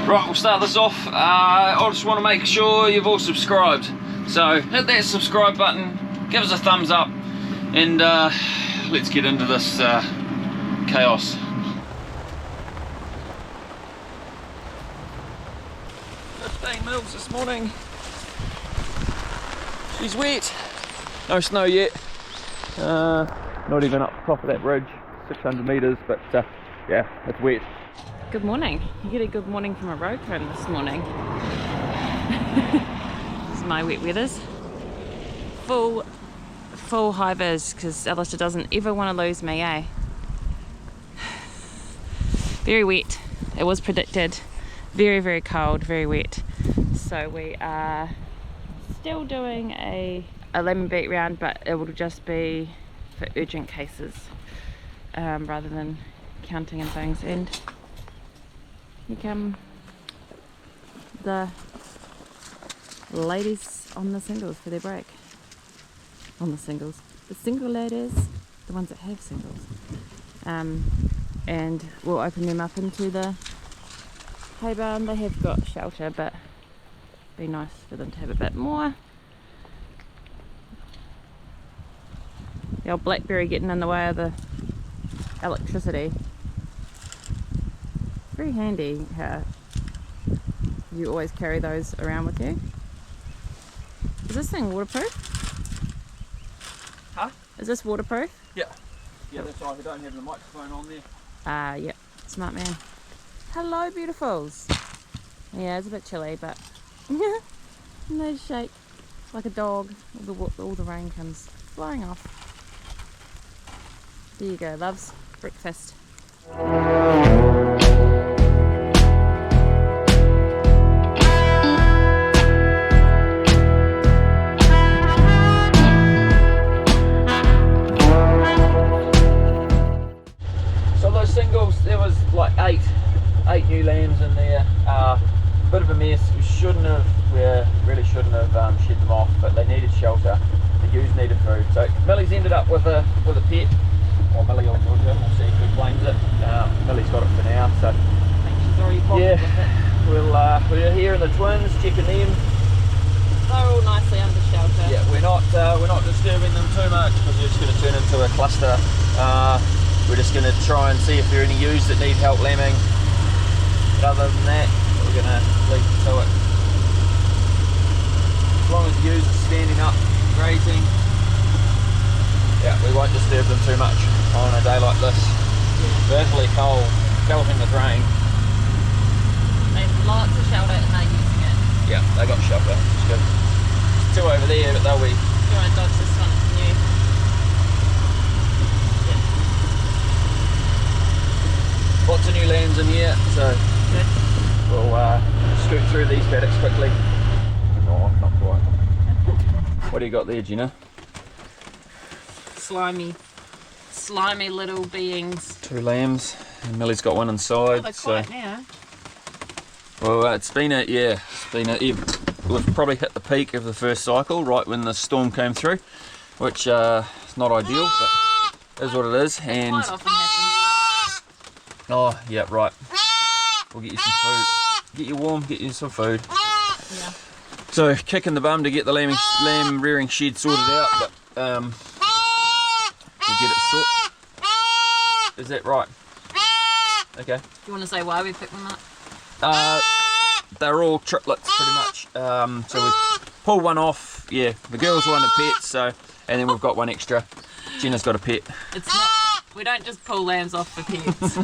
Right, we'll start this off. I just want to make sure you've all subscribed. So hit that subscribe button, give us a thumbs up, and let's get into this chaos. 15 mils this morning. She's wet. No snow yet. Not even up top of that bridge, 600 metres, but yeah, it's wet. Good morning. You get a good morning from a road cone this morning. This is my wet weathers. Full high vis, because Alistair doesn't ever want to lose me, eh? Very wet. It was predicted. Very, very cold, very wet. So we are still doing a lemon beat round, but it will just be for urgent cases rather than counting and things. And here come the ladies on the singles for their break. On the singles. The single ladies, the ones that have singles. And we'll open them up into the hay barn. They have got shelter, but it'd be nice for them to have a bit more. The old blackberry getting in the way of the electricity. Very handy how you always carry those around with you. Is this thing waterproof? Huh? Is this waterproof? Yeah. Yeah, that's right. We don't have the microphone on there. Yep. Smart man. Hello, beautifuls. Yeah, it's a bit chilly, but and they shake like a dog. All the rain comes flying off. There you go, loves. Breakfast. So those singles, there was like eight new lambs in there. Bit of a mess. We really shouldn't have shed them off, but they needed shelter. The ewes needed food. So Millie's ended up with a pet, or Millie or Georgia. We'll see who claims it. Millie's got it for now. So I think she's already bonded with it. we're here in the twins, checking them. They're all nicely under shelter. Yeah, we're not disturbing them too much because we're just going to turn into a cluster. We're just going to try and see if there are any ewes that need help lambing. But other than that, we're going to leave it to it. As long as the ewes are standing up, grazing, yeah, we won't disturb them too much on a day like this. Yeah. Bitterly cold, galloping the drain. They have lots of shelter and they're using it. Yeah, they got shelter, it's good. There's two over there, but they'll be... Do you want to dodge this one? It's new. Lots of new lambs in here, so Good. we'll scoot through these paddocks quickly. Oh, not quite. What do you got there, Genna? Slimy little beings. Two lambs, and Millie's got one inside. Oh, they're quiet now. Well, we've probably hit the peak of the first cycle right when the storm came through, which is not ideal, but is what it is. And Quite often happens. oh, yeah, right. We'll get you some food. Get you warm. Get you some food. Yeah. So kicking the bum to get the lamb rearing shed sorted out, but we'll get it sorted. Is that right? Okay. Do you want to say why we picked them up? They're all triplets pretty much. So we pulled one off. Yeah, the girls wanted pets, so and then we've got one extra. Genna's got a pet. It's not. We don't just pull lambs off for pets.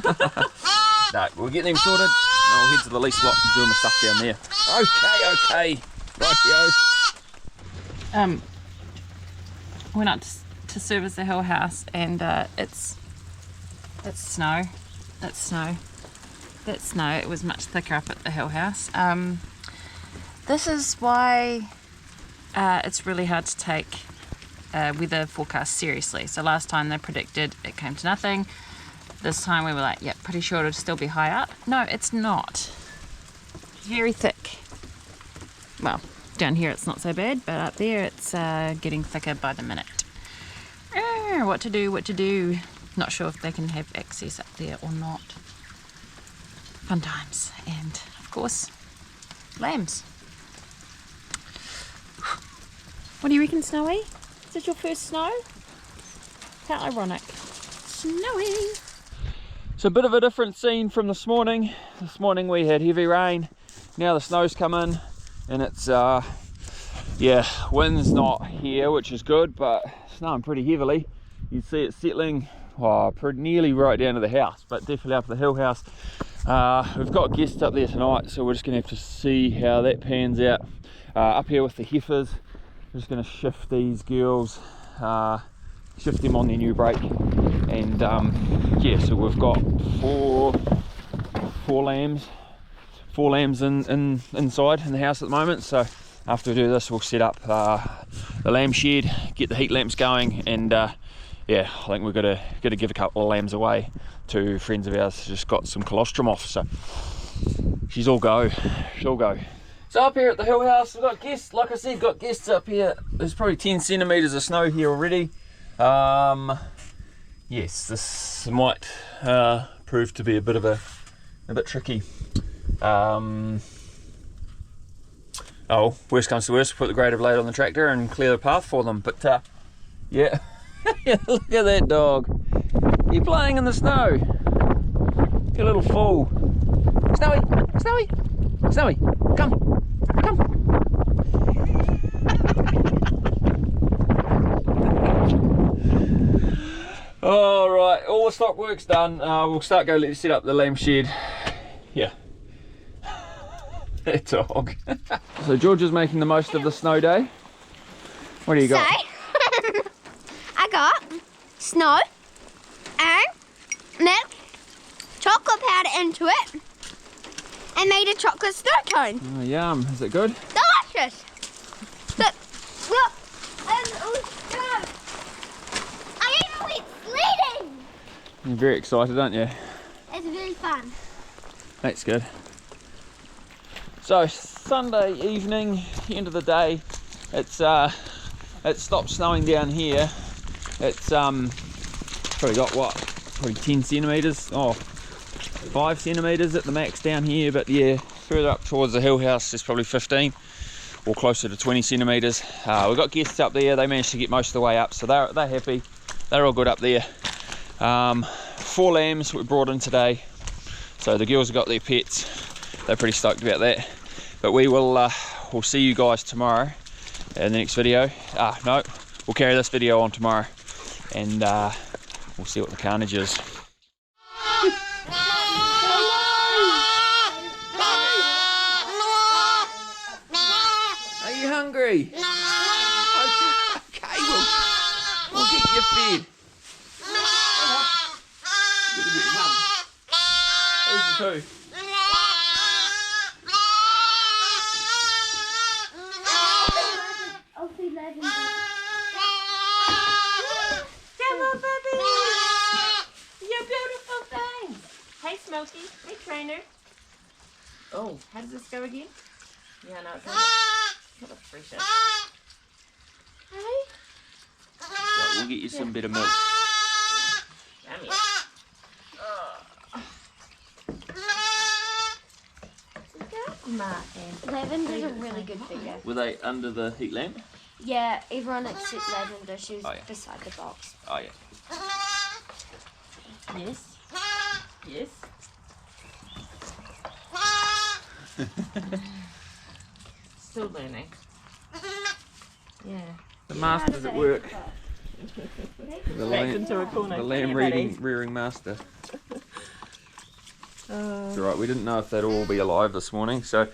No, we'll get them sorted. And I'll head to the lease block and do my stuff down there. Okay. Rightio. Went up to service the hill house, and it's snow. That's snow. That snow. It was much thicker up at the hill house. This is why it's really hard to take weather forecast seriously. So last time they predicted it came to nothing. This time we were like, yeah, pretty sure it'll still be high up. No, it's not. It's very thick. Well, down here it's not so bad, but up there it's getting thicker by the minute. What to do. Not sure if they can have access up there or not. Fun times. And of of course, lambs. What do you reckon, Snowy? Is this your first snow? How ironic. Snowy. So a bit of a different scene from this morning. This morning we had heavy rain. Now the snow's come in and it's yeah, wind's not here, which is good, but snowing pretty heavily. You can see it settling nearly right down to the house, but definitely up the hill house. We've got guests up there tonight, so we're just gonna have to see how that pans out. Up here with the heifers, we're just gonna shift these girls, shift them on their new brake, and yeah, so we've got four lambs inside in the house at the moment. So after we do this, we'll set up the lamb shed, get the heat lamps going, and yeah, I think we're gonna give a couple of lambs away to friends of ours who just got some colostrum off, so she's all go. So up here at the hill house, we've got guests. Like I said, got guests up here. There's probably 10 centimeters of snow here already. Yes, this might prove to be a bit tricky. Oh, worst comes to worst, put the grader blade on the tractor and clear the path for them. But yeah, look at that dog. You're playing in the snow. You little fool. Snowy, Snowy, Snowy, come. All right, all the stock work's done. We'll start going to set up the lamb shed. Yeah. That dog. So George is making the most of the snow day. What do you got? So, I got snow and milk, chocolate powder into it, and made a chocolate snow cone. Oh, yum. Is it good? Delicious. Look, and snow. I even went sledding. You're very excited, aren't you? It's really fun. That's good. So Sunday evening, end of the day, it stopped snowing down here. It's probably got what, probably 10 centimeters, 5 centimeters at the max down here, but yeah, further up towards the hill house there's probably 15 or closer to 20 centimeters. We've got guests up there. They managed to get most of the way up, so they're happy. They're all good up there. 4 lambs we brought in today, so the girls have got their pets. They're pretty stoked about that. But we'll see you guys tomorrow in the next video. No, we'll carry this video on tomorrow, and we'll see what the carnage is. Are you hungry? Okay, we'll get you fed. Who's the two? Smoky, hey trainer. Oh, how does this go again? Yeah, no, it's not a fresh. Hey? Right, we'll get you some better milk. Yummy. Lavender's a really good figure. Were they under the heat lamp? Yeah, everyone except Lavender. She was Oh, yeah. beside the box. Oh yeah. Yes. Yes. Still learning. Yeah. The master's at work. The Backed into a corner. The lamb rearing master. It's alright, we didn't know if they'd all be alive this morning, so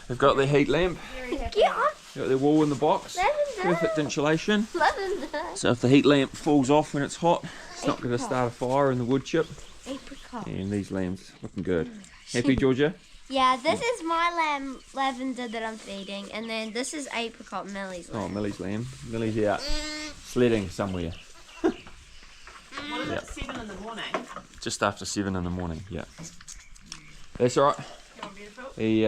they've got their heat lamp, Yeah, got their wool in the box, Lavender. perfect insulation. Lavender. So if the heat lamp falls off when it's hot, it's not going to start a fire in the wood chip. Apricot. And these lambs looking good. Happy, Georgia? Yeah, this is my Lavender that I'm feeding, and then this is Apricot, Millie's Oh, lamb. Millie's lamb. Millie's out sledding somewhere. What is it, 7 in the morning? Just after 7 in the morning, yeah. That's alright. You're beautiful. He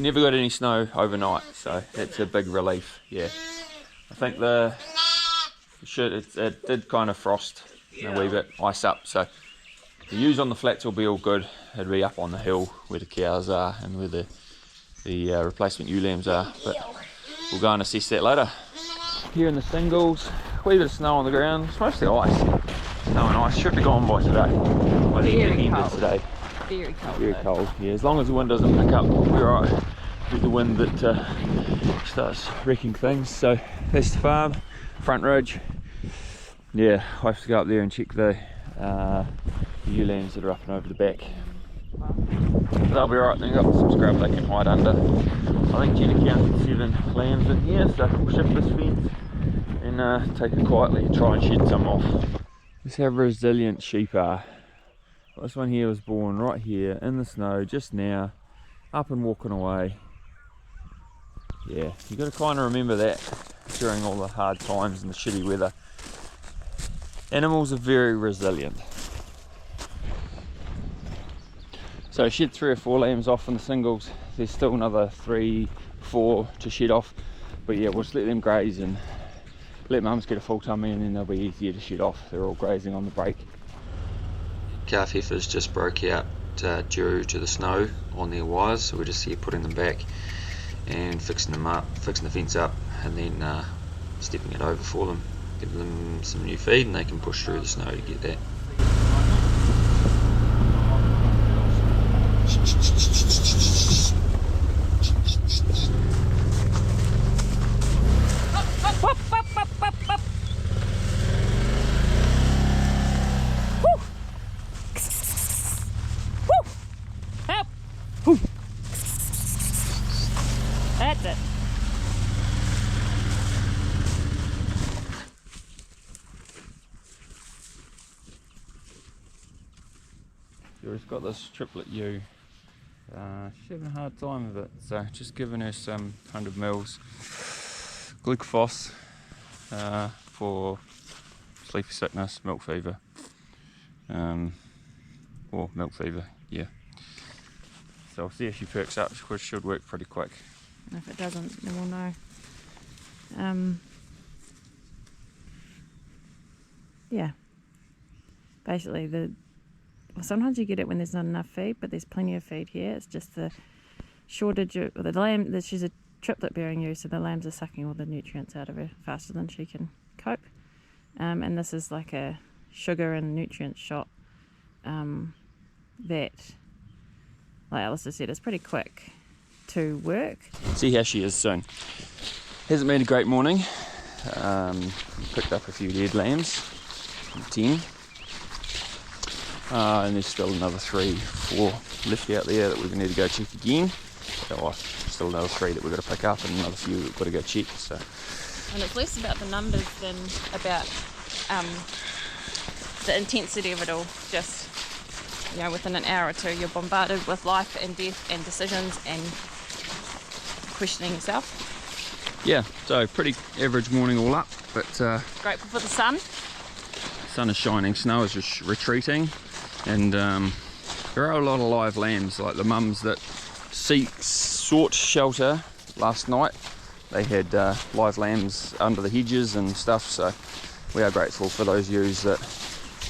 never got any snow overnight, so that's a big relief, yeah. I think it did kind of frost a wee bit, ice up, so the ewes on the flats will be all good. It'll be up on the hill where the cows are and where the the replacement ewe lambs are, but we'll go and assess that later. Here in the singles, a wee bit of snow on the ground. It's mostly ice. Snow and ice. Should be gone by today. By the end of today. Very cold. Very cold. Yeah, as long as the wind doesn't pick up, we're alright with the wind that starts wrecking things. So that's the farm, front ridge. Yeah, I have to go up there and check the ewe lambs that are up and over the back. They'll be alright. They've got some scrub they can hide under. I think Genna counted 7 lambs in here, so we'll shift this fence and take it quietly and try and shed some off. This is how resilient sheep are. This one here was born right here in the snow just now, up and walking away. Yeah, you've got to kind of remember that during all the hard times and the shitty weather. Animals are very resilient. So I shed 3 or 4 lambs off in the singles. There's still another 3, 4 to shed off. But yeah, we'll just let them graze and let mums get a full tummy, and then they'll be easier to shed off. They're all grazing on the break. Calf heifers just broke out due to the snow on their wires, so we're just here putting them back and fixing them up, fixing the fence up, and then stepping it over for them, give them some new feed, and they can push through the snow to get that. That's it. She's got this triplet ewe. She's having a hard time of it, so just giving her some 100 mils glucophos for sleepy sickness, milk fever, or milk fever, yeah. So I'll see if she perks up, which should work pretty quick. If it doesn't, then we'll know. Yeah. Basically, sometimes you get it when there's not enough feed, but there's plenty of feed here. It's just the shortage of the lamb. She's a triplet bearing ewe, so the lambs are sucking all the nutrients out of her faster than she can cope. And this is like a sugar and nutrient shot that, like Alistair said, is pretty quick to work. See how she is soon. Hasn't been a great morning. Picked up a few dead lambs, 10. And there's still another 3, 4 left out there that we need to go check again. So still another 3 that we've got to pick up, and another few that we've got to go check. So. And it's less about the numbers than about the intensity of it all. Just, you know, within an hour or two, you're bombarded with life and death and decisions and questioning yourself. Yeah, so pretty average morning all up, but grateful for the sun. Sun is shining, snow is just retreating, and there are a lot of live lambs, like the mums that sought shelter last night. They had live lambs under the hedges and stuff, so we are grateful for those ewes that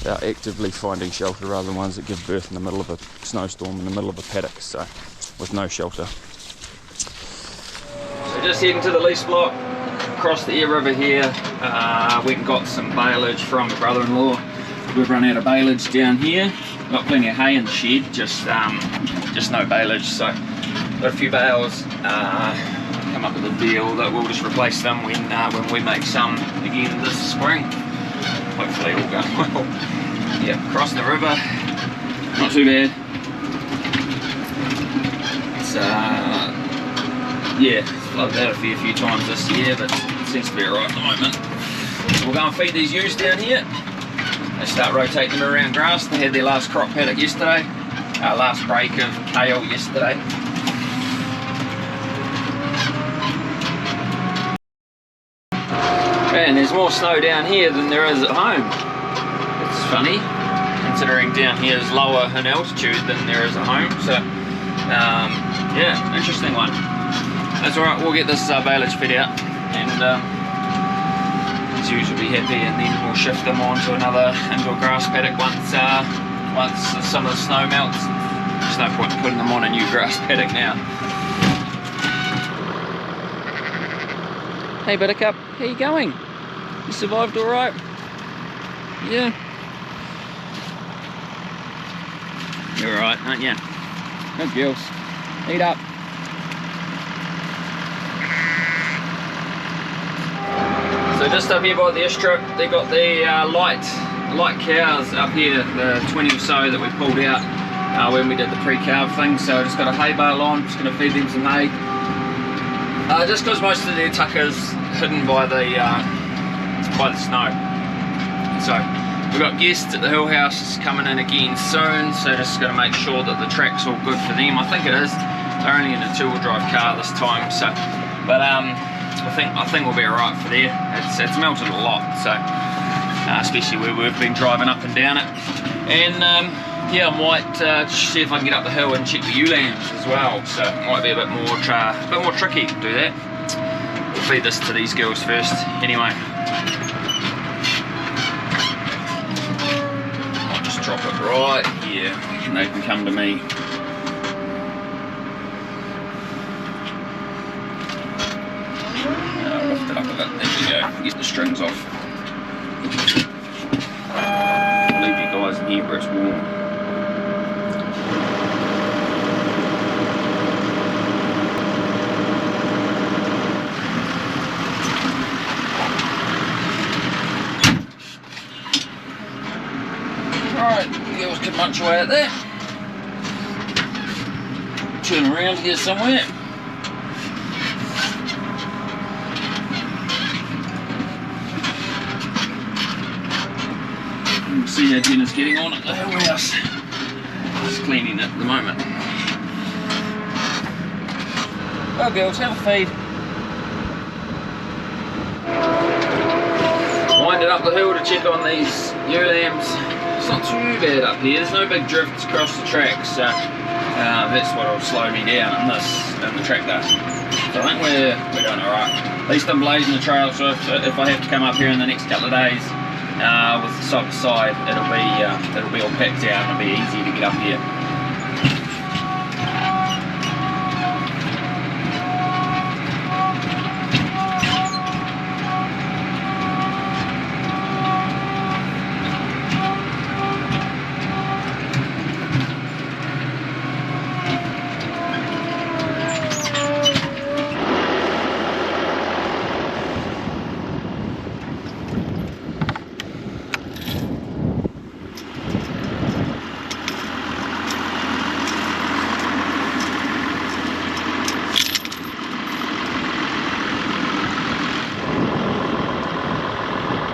are actively finding shelter rather than ones that give birth in the middle of a snowstorm in the middle of a paddock, so with no shelter. So just heading to the lease block, across the Air River here. Went and got some baleage from my brother-in-law. We've run out of baleage down here. Got plenty of hay in the shed, just no baleage. So got a few bales. Come up with a deal that we'll just replace them when we make some again this spring. Hopefully all going well. Yeah, crossing the river, not too bad. It's yeah, flooded out a few times this year, but it seems to be alright at the moment. So we'll go and feed these ewes down here. They start rotating them around grass. They had their last crop paddock yesterday, last break of kale yesterday. And there's more snow down here than there is at home. It's funny, considering down here is lower in altitude than there is at home. So, yeah, interesting one. That's alright, we'll get this baleage fed out, and ewes will be happy, and then we'll shift them on to another indoor grass paddock once some of the snow melts. There's no point in putting them on a new grass paddock now. Hey Buttercup, how you going? You survived all right? Yeah. You're all right, aren't you? Good girls. Eat up. So just up here by the airstrip, they got the light cows up here, the 20 or so that we pulled out when we did the pre-calve thing. So I just got a hay bale on, just going to feed them some hay. Just because most of their tucker's hidden by the snow. So we've got guests at the hill house coming in again soon, so just going to make sure that the track's all good for them. I think it is. They're only in a 2-wheel drive car this time, so but I think we'll be alright for there. It's melted a lot, so especially where we've been driving up and down it. And yeah, I might see if I can get up the hill and check the ewe lambs as well. So it might be a bit more tricky to do that. We'll feed this to these girls first, anyway. I'll just drop it right here, and they can come to me. Lift it up a bit. There we go. Get the strings off. I'll leave you guys in here where it's warm. Alright, the girls can munch away at that. Turn around here somewhere. See how Jenna's getting on at the hill house. Just cleaning it at the moment. Oh girls, have a feed. Winding up the hill to check on these ewe lambs. It's not too bad up here. There's no big drifts across the track, so that's what will slow me down in the tractor. So I think we're doing alright. At least I'm blazing the trail, so if I have to come up here in the next couple of days with the side by side, it'll be all packed out and it'll be easy to get up here.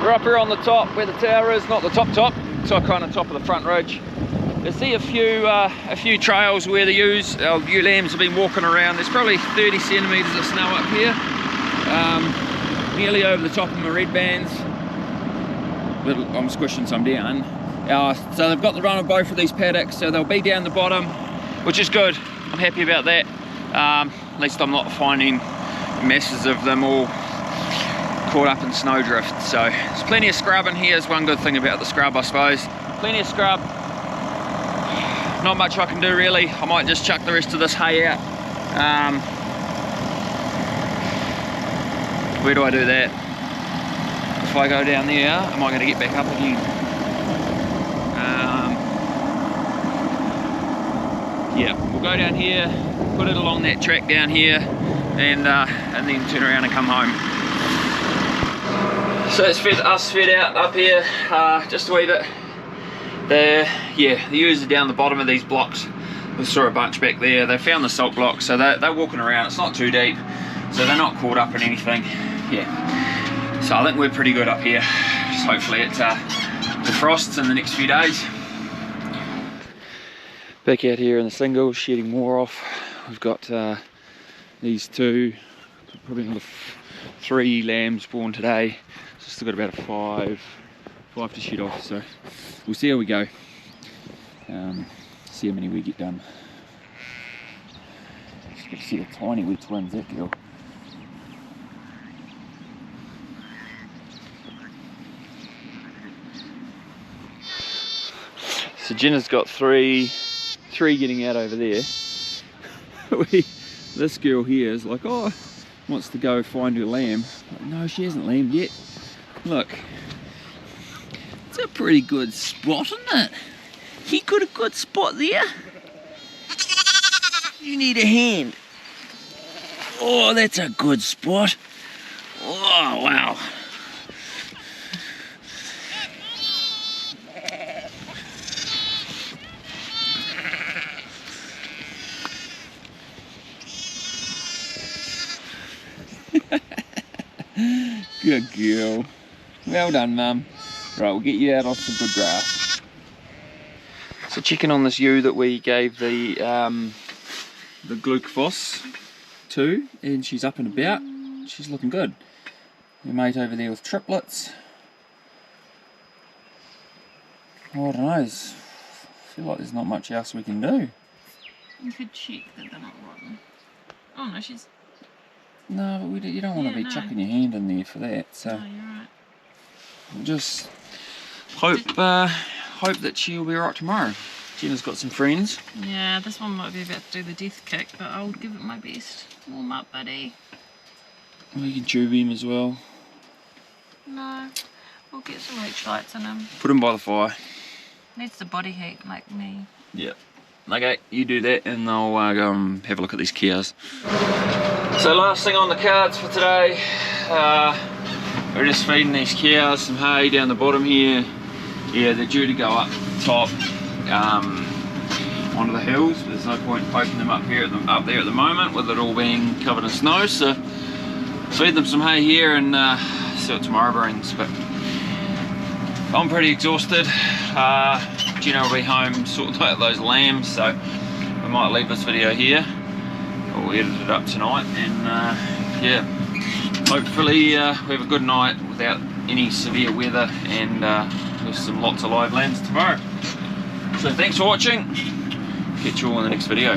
We're up here on the top where the tower is, not the top, so kind of top of the front ridge. You see a few trails where the ewe lambs have been walking around. There's probably 30 centimetres of snow up here, nearly over the top of my red bands. But I'm squishing some down. So they've got the run of both of these paddocks, so they'll be down the bottom, which is good. I'm happy about that. At least I'm not finding masses of them all caught up in snowdrift. So there's plenty of scrub in here is one good thing about the scrub, I suppose. Plenty of scrub. Not much I can do really. I might just chuck the rest of this hay out. Where do I do that? If I go down there, am I going to get back up again? Yeah, we'll go down here, put it along that track down here, and then turn around and come home. So it's us fed out up here just a wee bit. The ewes are down the bottom of these blocks. We saw a bunch back there. They found the salt block, so they're walking around. It's not too deep, so they're not caught up in anything. Yeah. So I think we're pretty good up here. Just hopefully it defrosts in the next few days. Back out here in the single, shedding more off. We've got these two, probably another 3 lambs born today. Still got about a 5 to shed off, so we'll see how we go. See how many we get done. Just got to see the tiny wee twins, that girl. So Jenna's got three getting out over there. This girl here is like, oh, wants to go find her lamb. But no, she hasn't lambed yet. Look, it's a pretty good spot, isn't it? You got a good spot there. You need a hand. Oh, that's a good spot. Oh, wow. Good girl. Well done, Mum. Right, we'll get you out on some good grass. So checking on this ewe that we gave the glucophos to, and she's up and about. She's looking good. Your mate over there with triplets. Oh, I don't know. I feel like there's not much else we can do. You could check that they're not rotten. Oh no, she's... No, but you don't want to be chucking your hand in there for that. So No, you're right. we'll just hope that she'll be right tomorrow. Jenna's got some friends. Yeah, this one might be about to do the death kick, but I'll give it my best. Warm up, buddy. We can tube him as well. No, we'll get some electrolytes in him. Put him by the fire. Needs the body heat, like me. Yeah. Okay, you do that and I'll go and have a look at these cows. So last thing on the cards for today, we're just feeding these cows some hay down the bottom here. Yeah, they're due to go up top onto the hills, but there's no point poking them up there at the moment with it all being covered in snow. So feed them some hay here and see what tomorrow brings. But I'm pretty exhausted. Genna will be home sorting out those lambs, so we might leave this video here. We'll edit it up tonight, and yeah, hopefully we have a good night without any severe weather, and with lots of live lambs tomorrow. So thanks for watching. Catch you all in the next video.